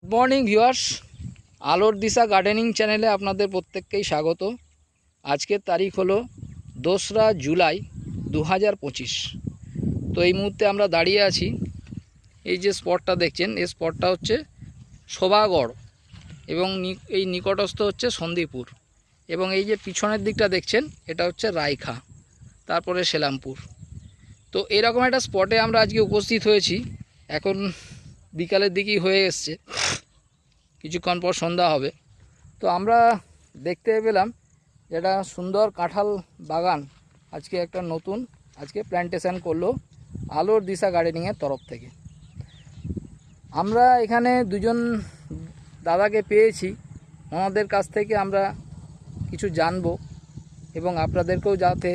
Good morning viewers, আলোর দিশা gardening চ্যানেলে আপনাদের প্রত্যেককেই স্বাগত। আজকের তারিখ হলো 2রা জুলাই 2025। তো এই মুহূর্তে আমরা দাঁড়িয়ে আছি, এই যে স্পটটা দেখছেন এই স্পটটা হচ্ছে শোভাগড় এবং এই নিকটস্থ হচ্ছে সন্দীপুর, এবং এই যে পিছনের দিকটা দেখছেন এটা হচ্ছে রায়খা, তারপরে সেলামপুর। তো এরকম একটা স্পটে আমরা আজকে উপস্থিত হয়েছি। এখন বিকালের দিকেই হয়ে এসছে, কিছুক্ষণ পর সন্ধ্যা হবে। তো আমরা দেখতে পেলাম এটা সুন্দর কাঁঠাল বাগান আজকে একটা নতুন প্ল্যান্টেশন করলো আলোর দিশা গার্ডেনিংয়ের তরফ থেকে। আমরা এখানে দুজন দাদাকে পেয়েছি, ওনাদের কাছ থেকে আমরা কিছু জানবো এবং আপনাদেরকেও যাতে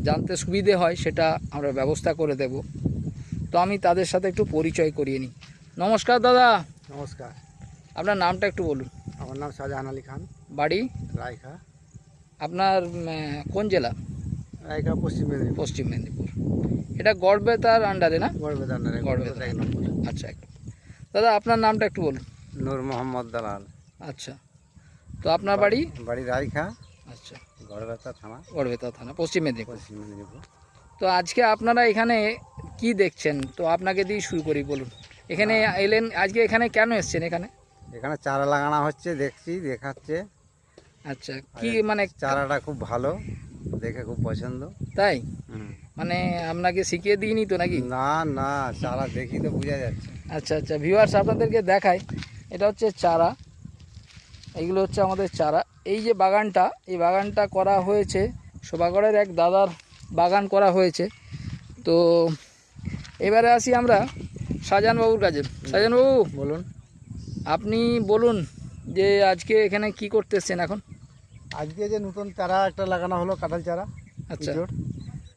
জানতে সুবিধে হয় সেটা আমরা ব্যবস্থা করে দেব। তো আমি তাদের সাথে একটু পরিচয় করিয়ে নিই। নমস্কার দাদা। নমস্কার। আপনার নামটা একটু বলুন। আমার নাম শাহজাহান আলী খান, বাড়ি রায়খা। আপনার কোন জেলা? রায়খা, পশ্চিম মেদিনীপুর। পশ্চিম মেদিনীপুর। এটা গড়বেতার আন্ডারে না? গড়বেতার আন্ডারে, গড়বেতার এক নম্বর। আচ্ছা, একটু দাদা আপনার নামটা একটু বলুন। নূর মোহাম্মদ দালাল। আচ্ছা, তো আপনার বাড়ি? বাড়ি রায়খা। আচ্ছা, গড়বেতা থানা। গড়বেতা থানা, পশ্চিম মেদিনীপুর। পশ্চিম মেদিনীপুর। তো আজকে আপনারা এখানে কি দেখছেন? তো আপনাকে দিয়ে শুরু করি, বলুন। এখানে এলেন আজকে, এখানে কেন এসছেন? এখানে চারা লাগানো হচ্ছে, দেখছি, দেখাচ্ছে। আচ্ছা, কি মানে চারাটা খুব ভালো, দেখে খুব পছন্দ। তাই? মানে আপনাকে শিখিয়ে দিইনি তো নাকি? না না, চারা দেখি তো বোঝা যাচ্ছে। আচ্ছা আচ্ছা, ভিউয়ার্স আপনাদেরকে দেখাই, এটা হচ্ছে চারা, এইগুলো হচ্ছে আমাদের চারা। এই যে বাগানটা, এই বাগানটা করা হয়েছে শোভাগড়ের এক দাদার বাগান করা হয়েছে। তো এবারে আসি আমরা শাহজাহানবাবুর কাছে। শাহজাহানবাবু বলুন। আপনি বলুন যে আজকে এখানে কি করতে এসছেন এখন? আজকে যে নতুন চারা একটা লাগানো হলো, কাঁঠাল চারা। আচ্ছা,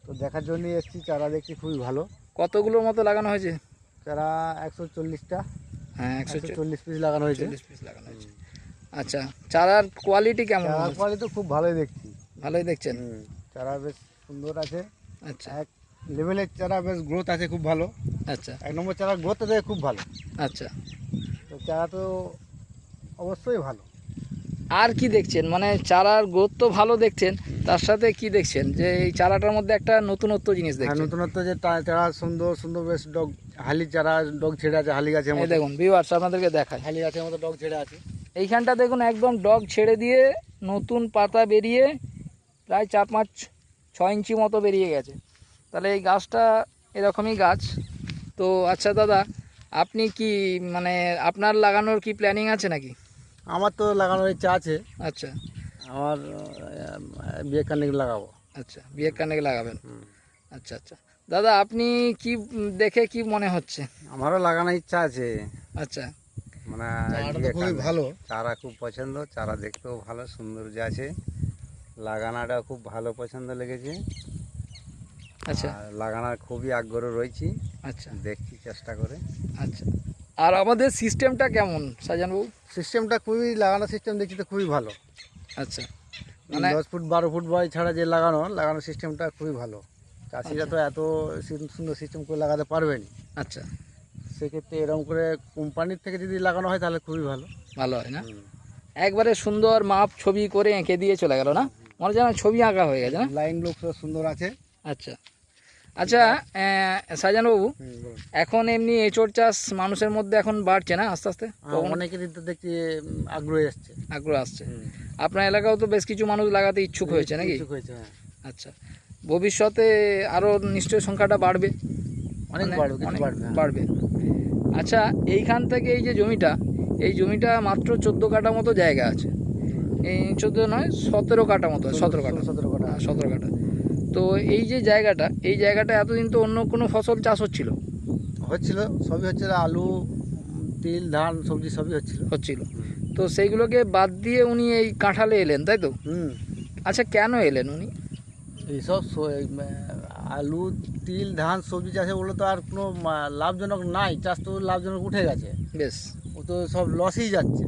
তো দেখার জন্য এসেছি, চারা দেখছি খুবই ভালো। কতগুলোর মতো লাগানো হয়েছে? চারা 140টা। হ্যাঁ, 140 পিস লাগানো হয়েছে। 140 পিস লাগানো হয়েছে। আচ্ছা, চারার কোয়ালিটি কেমন? চারা কোয়ালিটি তো খুব ভালোই দেখছি। ভালোই দেখছেন? চারা বেশ সুন্দর আছে। আচ্ছা, এক লেভেলের চারা, বেশ গ্রোথ আছে খুব ভালো। আচ্ছা, এক নম্বর চারা গ্রোথ আছে খুব ভালো। আচ্ছা। তো চারা তো অবশ্যই ভালো। আর কি দেখছেন? মানে চারার গ্রোথ তো ভালো দেখছেন, তার সাথে কি দেখছেন যে এই চারাটার মধ্যে একটা নতুনত্ব জিনিস হ্যাঁ, দেখছেন? নতুনত্ব যে চারা সুন্দর সুন্দর, বেশ ডগ হালি চারা, ডগ ছেড়ে আছে হালি গাছের এই মতো। দেখুন ভিউয়ার্স আপনাদেরকে দেখায়, হালি গাছের মতো ডগ ছেড়ে আছে। এইখানটা দেখুন একদম ডগ ছেড়ে দিয়ে নতুন পাতা বেরিয়ে প্রায় 4-5-6 ইঞ্চি মতো বেরিয়ে গেছে। তাহলে এই গাছটা এরকমই গাছ। তো আচ্ছা দাদা, আপনি কি মানে আপনার লাগানোর কি প্ল্যানিং আছে নাকি? আমার তো লাগানোর ইচ্ছা আছে। আচ্ছা, আমার বিয়ে কানিক লাগাবো। আচ্ছা, বিয়ে কানেকে লাগাবেন। আচ্ছা আচ্ছা, দাদা আপনি কি দেখে কি মনে হচ্ছে? আমারও লাগানোর ইচ্ছা আছে। আচ্ছা, মানে খুবই ভালো। চারা খুব পছন্দ, চারা দেখতেও ভালো, সৌন্দর্য আছে, লাগানোটা খুব ভালো পছন্দ লেগেছে। আচ্ছা, আর লাগানোর খুবই আগ্রহ রয়েছি। আচ্ছা, দেখছি চেষ্টা করে। আচ্ছা। আর আমাদের সিস্টেমটা কেমন শাহজাহানবাবু? সিস্টেমটা খুবই, লাগানোর সিস্টেম দেখছি তো খুবই ভালো। আচ্ছা, মানে 10 ফুট 12 ফুট বয় ছাড়া যে লাগানোর সিস্টেমটা খুবই ভালো। চাষিরা তো এত সুন্দর সিস্টেম করে লাগাতে পারবেনি। আচ্ছা, সেক্ষেত্রে এরকম করে কোম্পানির থেকে যদি লাগানো হয় তাহলে খুবই ভালো। ভালো হয় না? একবারে সুন্দর মাপ ছবি করে এঁকে দিয়ে চলে গেল না? মনে যেন ছবি আঁকা হয়ে গেছে না? লাইনগুলো খুব সুন্দর আছে। আচ্ছা আচ্ছা, শাহজাহানবাবু বলুন। এখন এমনি এঁচড় চাষ মানুষের মধ্যে এখন বাড়ছে না আস্তে আস্তে? তো অনেকেরই তো দেখছি আগ্রহী আসছে, আগ্রহ আসছে। আপনার এলাকাও তো বেশ কিছু মানুষ লাগাতে ইচ্ছুক হয়েছে নাকি? ইচ্ছুক হয়েছে, হ্যাঁ। আচ্ছা, ভবিষ্যতে আরও নিশ্চয়ই সংখ্যাটা বাড়বে? অনেক মানে বাড়বে, কিছু অনেক বাড়বে, হ্যাঁ। বাড়বে। আচ্ছা, এইখান থেকে এই যে জমিটা, এই জমিটা মাত্র 14 কাঠা মতো জায়গা আছে। এই 14 নয়, 17 কাঠা মতো, 17 কাঠা, 17 কাঠা। 17 কাঠা। তো এই যে জায়গাটা, এই জায়গাটা এতদিন তো অন্য কোনো ফসল চাষ হচ্ছিল? হচ্ছিল, সবই হচ্ছিল, আলু, তিল, ধান, সবজি সবই হচ্ছিল। তো সেইগুলোকে বাদ দিয়ে উনি এই কাঁঠালে এলেন, তাই তো? আচ্ছা, কেন এলেন উনি? এইসব আলু, তিল, ধান, সবজি চাষে ওগুলো তো আর কোনো লাভজনক নাই, চাষ তো লাভজনক উঠে গেছে, বেশ। ও তো সব লসেই যাচ্ছে।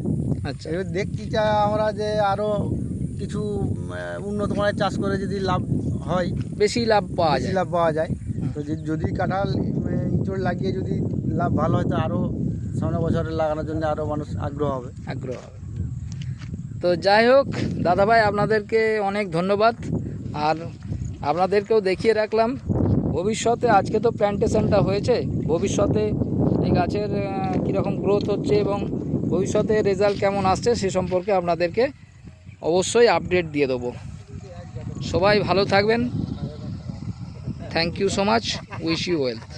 আচ্ছা, এবার দেখছি আমরা যে আরও কিছু উন্নত মানের চাষ করে যদি লাভ হয়, বেশি লাভ পাওয়া বেশি যায়। লাভ পাওয়া যায়। তো যদি কাঁঠাল ইঁচড় লাগিয়ে যদি লাভ ভালো হয় তো আরও সামনে বছরে লাগানোর জন্য আরও মানুষ আগ্রহ হবে। আগ্রহ হবে। তো যাই হোক দাদাভাই, আপনাদেরকে অনেক ধন্যবাদ। আর আপনাদেরকেও দেখিয়ে রাখলাম ভবিষ্যতে, আজকে তো প্ল্যান্টেশনটা হয়েছে, ভবিষ্যতে এই গাছের কীরকম গ্রোথ হচ্ছে এবং ভবিষ্যতে রেজাল্ট কেমন আসছে সে সম্পর্কে আপনাদেরকে অবশ্যই আপডেট দিয়ে দেবো। সবাই ভালো থাকবেন। Thank you so much, wish you wealth.